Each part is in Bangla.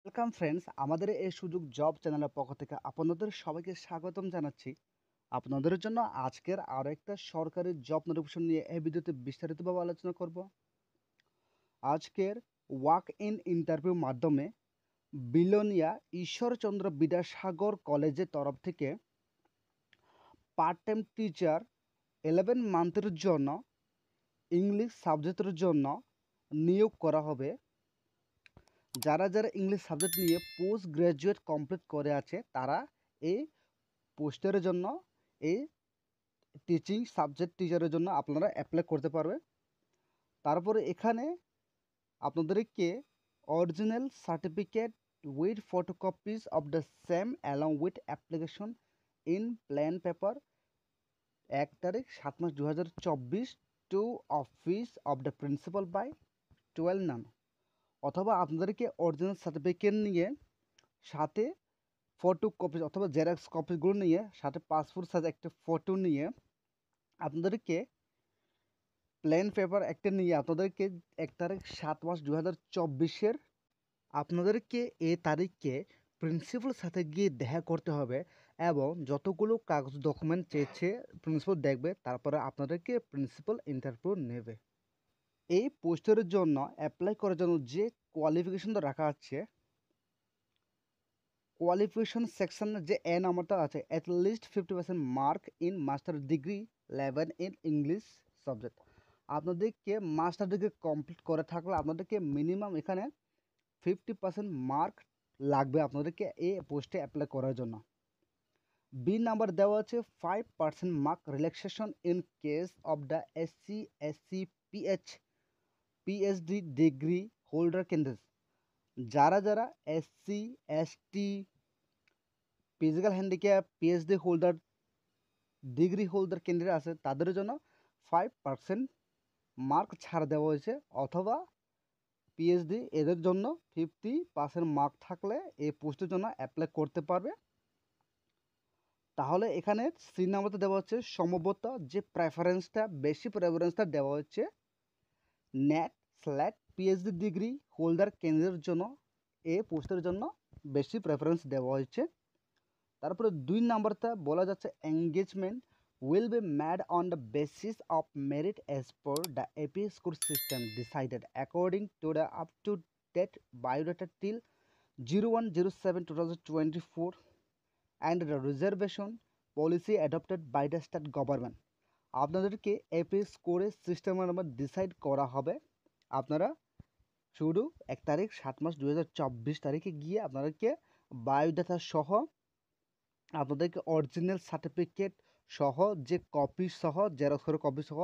ওয়েলকাম ফ্রেন্ডস, আমাদের এই সুযোগ জব চ্যানেলের পক্ষ থেকে আপনাদের সবাইকে স্বাগতম জানাচ্ছি। আপনাদের জন্য আজকের আরও একটা সরকারি জব নোটিফিকেশন নিয়ে এই ভিডিওতে বিস্তারিতভাবে আলোচনা করব। আজকের ওয়াক ইন ইন্টারভিউর মাধ্যমে বিলোনিয়া ঈশ্বরচন্দ্র বিদ্যাসাগর কলেজের তরফ থেকে পার্ট টাইম টিচার 11 মান্থের জন্য ইংলিশ সাবজেক্টের জন্য নিয়োগ করা হবে। যারা যারা ইংলিশ সাবজেক্ট নিয়ে পোস্ট গ্রাজুয়েট কমপ্লিট করে আছে তারা এই পোস্টের জন্য, এই টিচিং সাবজেক্ট টিচারের জন্য আপনারা অ্যাপ্লাই করতে পারবে। তারপরে এখানে আপনাদেরকে original certificate with photocopies of the same along with application in plan paper 1 তারিখ 7 মাস 2024 to office of the principal by 12 নাম, অথবা আপনাদেরকে অরিজিনাল সার্টিফিকেট নিয়ে সাথে ফটো কপি অথবা জেরক্স কপিগুলো নিয়ে সাথে পাসপোর্ট সাইজ একটা ফটো নিয়ে আপনাদেরকে প্লেন পেপার একটা নিয়ে আপনাদেরকে 1 তারিখ 7 মাস 2024 আপনাদেরকে এই তারিখে প্রিন্সিপালের সাথে গিয়ে দেখা করতে হবে এবং যতগুলো কাগজ ডকুমেন্ট চেয়েছে প্রিন্সিপাল দেখবে, তারপরে আপনাদেরকে প্রিন্সিপাল ইন্টারভিউ নেবে। এই পোস্টের জন্য অ্যাপ্লাই করার জন্য যে কোয়ালিফিকেশনটা রাখা আছে, কোয়ালিফিকেশন সেকশনের যে নাম্বারটা আছে, at least 50% mark in master degree level in English subject. আপনাদেরকে মাস্টার ডিগ্রি কমপ্লিট করে থাকলে আপনাদেরকে মিনিমাম এখানে 50% মার্ক লাগবে আপনাদেরকে এই পোস্টে অ্যাপ্লাই করার জন্য। বি নাম্বার দেওয়া আছে 5% mark relaxation in case of the SC SC PhD degree holder candidate. যারা যারা SC ST physical handicap PhD holder degree holder candidate আছে তাদের জন্য 5% মার্ক ছাড় দেওয়া হয়েছে, অথবা PhD এদের জন্য 50% মার্ক থাকলে এই পোস্টের জন্য অ্যাপ্লাই করতে পারবে। তাহলে এখানে সি নাম্বারটা দেওয়া হচ্ছে সম্ভবত যে বেশি প্রেফারেন্সটা দেওয়া হচ্ছে NET/SLAT PhD ডিগ্রি হোল্ডার ক্যান্ডিডেটের জন্য এই পোস্টের জন্য বেশি প্রেফারেন্স দেওয়া হয়েছে। তারপরে 2 নাম্বারটা বলা যাচ্ছে engagement will be made on the basis of merit as per the AP score system decided according to the up to date biodata till 01/07/2024 and the reservation policy adopted by the state government। আপনাদেরকে এপি স্কোরের সিস্টেমের নাম্বার ডিসাইড করা হবে। আপনারা শুধু 1 তারিখ 7 মাস 2024 তারিখে গিয়ে আপনাদেরকে বায়োডাটা সহ আপনাদেরকে অরিজিনাল সার্টিফিকেট সহ যে কপি সহ জেরক্স করে কপি সহ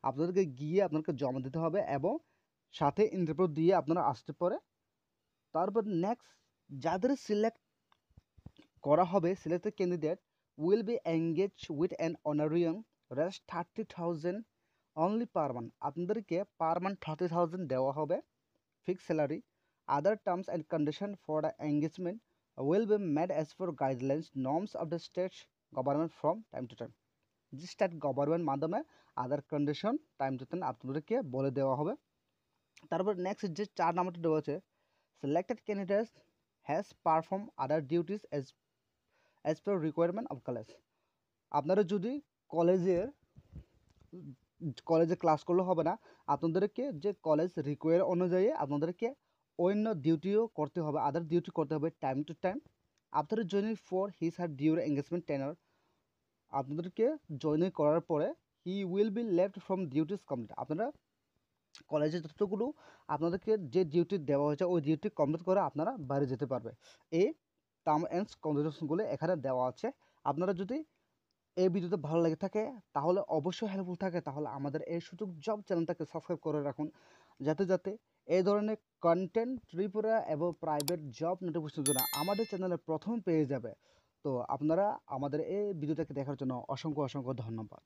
আপনাদেরকে গিয়ে আপনাদেরকে জমা দিতে হবে এবং সাথে ইন্টারভিউ দিয়ে আপনারা আসতে পারে। তারপর নেক্সট যাদের সিলেক্ট করা হবে, selected candidate will be engage with an honorarium rest 30,000 only per month. আপনাদেরকে পার মান্থ 30,000 দেওয়া হবে fixed salary. Other terms and condition for the engagement will be made as per guidelines norms of the state government from time to time। যে স্টেট গভর্নমেন্ট মাধ্যমে আদার কন্ডিশন টাইম টু টাইম আপনাদেরকে বলে দেওয়া হবে। তারপর নেক্সট যে 4 নাম্বারটা দেওয়া আছে selected candidates has perform other duties as per requirement of college. আপনারা যদি কলেজে ক্লাস করলে হবে না, আপনাদেরকে যে কলেজ রিকোয়ার অনুযায়ী আপনাদেরকে অন্য ডিউটিও করতে হবে, আদার ডিউটি করতে হবে time to time. After joining for his her due engagement tenure, আপনাদেরকে জয়েনিং করার পরে he will be left from duties complete. আপনারা কলেজে যতগুলো আপনাদেরকে যে ডিউটি দেওয়া হয়েছে ওই ডিউটি কমপ্লিট করে আপনারা বাইরে যেতে পারবে। এই টার্ম অ্যান্ড কন্ডিশনগুলো এখানে দেওয়া আছে। আপনারা যদি এই ভিডিওতে ভালো লেগে থাকে তাহলে অবশ্যই হেল্পফুল থাকে, তাহলে আমাদের এই সুযোগ জব চ্যানেলটাকে সাবস্ক্রাইব করে রাখুন, যাতে এই ধরনের কন্টেন্ট ত্রিপুরা এবং প্রাইভেট জব নোটিফিকেশন জন্য আমাদের চ্যানেলে প্রথম পেয়ে যাবে। তো আপনারা আমাদের এই ভিডিওটাকে দেখার জন্য অসংখ্য ধন্যবাদ।